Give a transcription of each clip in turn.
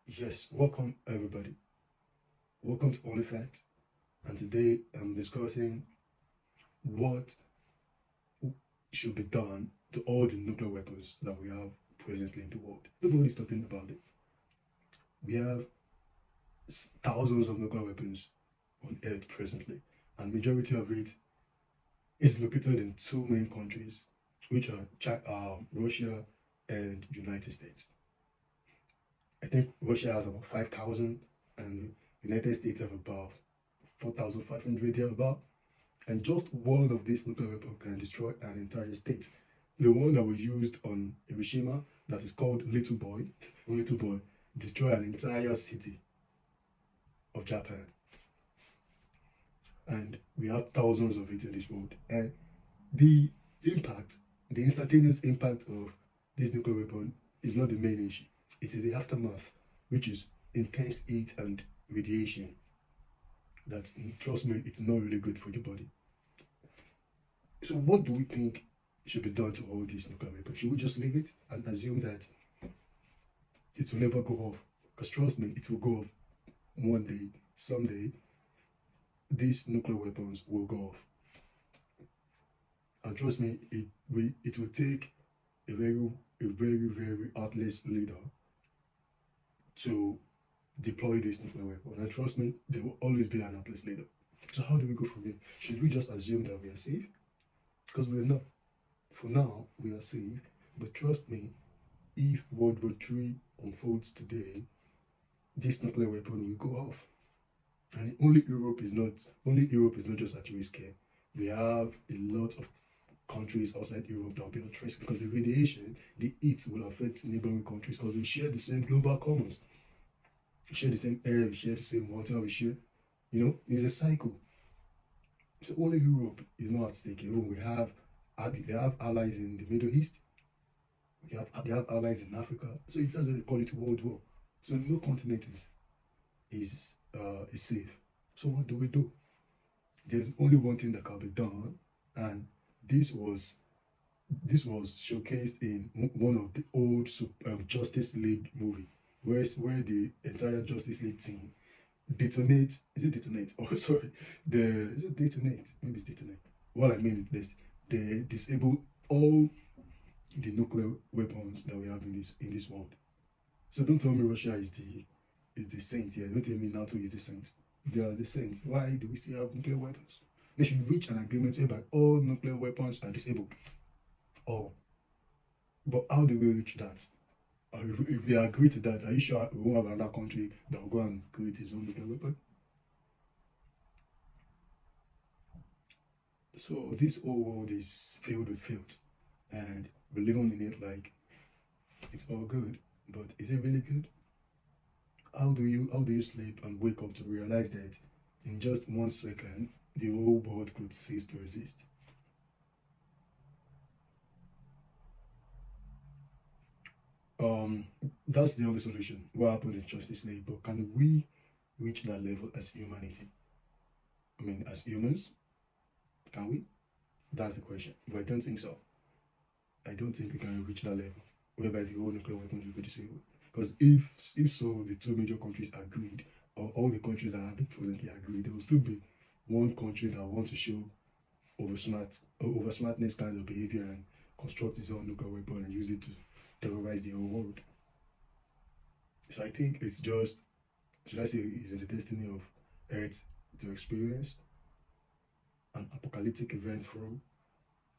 Yes, welcome everybody. Welcome to Only Facts. And today I'm discussing what should be done to all the nuclear weapons that we have presently in the world. Nobody's talking about it. We have thousands of nuclear weapons on Earth presently, and majority of it is located in two main countries, which are Russia and United States. I think Russia has about 5,000, and United States have about 4,500 about. And just one of these nuclear weapons can destroy an entire state. The one that was used on Hiroshima, that is called Little Boy, Little Boy, destroy an entire city of Japan. And we have thousands of it in this world. And the impact, the instantaneous impact of this nuclear weapon is not the main issue. It is the aftermath, which is intense heat and radiation. That, trust me, it's not really good for your body. So what do we think should be done to all these nuclear weapons? Should we just leave it and assume that it will never go off? Because trust me, it will go off one day, someday. These nuclear weapons will go off. And trust me, it will take a very heartless leader to deploy this nuclear weapon. And trust me, there will always be an heartless leader. So how do we go from here? Should we just assume that we are safe? Because we're not. For now, we are safe. But trust me, if World War III unfolds today, this nuclear weapon will go off. And only Europe is not just at risk here. We have a lot of countries outside Europe that will be at risk because the radiation, the heat will affect neighboring countries because we share the same global commons. We share the same air, we share the same water, we share, it's a cycle. So only Europe is not at stake. Even they have allies in the Middle East. They have allies in Africa. So it's that's why they call it World War. So no continent is safe. So what do we do? There's only one thing that can be done, and this was showcased in one of the old Justice League movie, where the entire Justice League team detonate. Is it detonate? Oh, sorry. Is it detonate? Maybe it's detonate. What I mean is they disable all the nuclear weapons that we have in this world. So don't tell me Russia is the saint here. Don't tell me NATO is the saint. They are the saints. Why do we still have nuclear weapons? They should reach an agreement whereby all nuclear weapons are disabled. All. But how do we reach that? If they agree to that, are you sure we won't have another country that will go and create its own nuclear weapon? So this whole world is filled with filth, and we're living in it like it's all good. But is it really good? How do you sleep and wake up to realize that in just 1 second the whole world could cease to exist? That's the only solution. What happened in Justice League? But can we reach that level as humanity? I mean, as humans, can we? That's the question. But I don't think so. I don't think we can reach that level whereby the whole nuclear weapons will be disabled. Because if so, the two major countries agreed, or all the countries that have been presently agreed, there will still be one country that wants to show over smartness kind of behavior and construct its own nuclear weapon and use it to terrorize the whole world. So I think it's just, should I say, it's in the destiny of Earth to experience an apocalyptic event from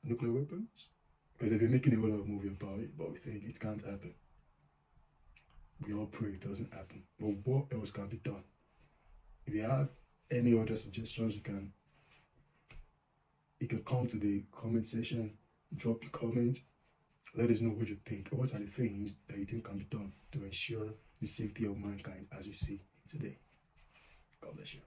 nuclear weapons. Because they've been making a lot of movie about it, but we think it can't happen. We all pray it doesn't happen. But what else can be done? If you have any other suggestions, you can come to the comment section, drop your comment, let us know what you think. What are the things that you think can be done to ensure the safety of mankind as we see today? God bless you.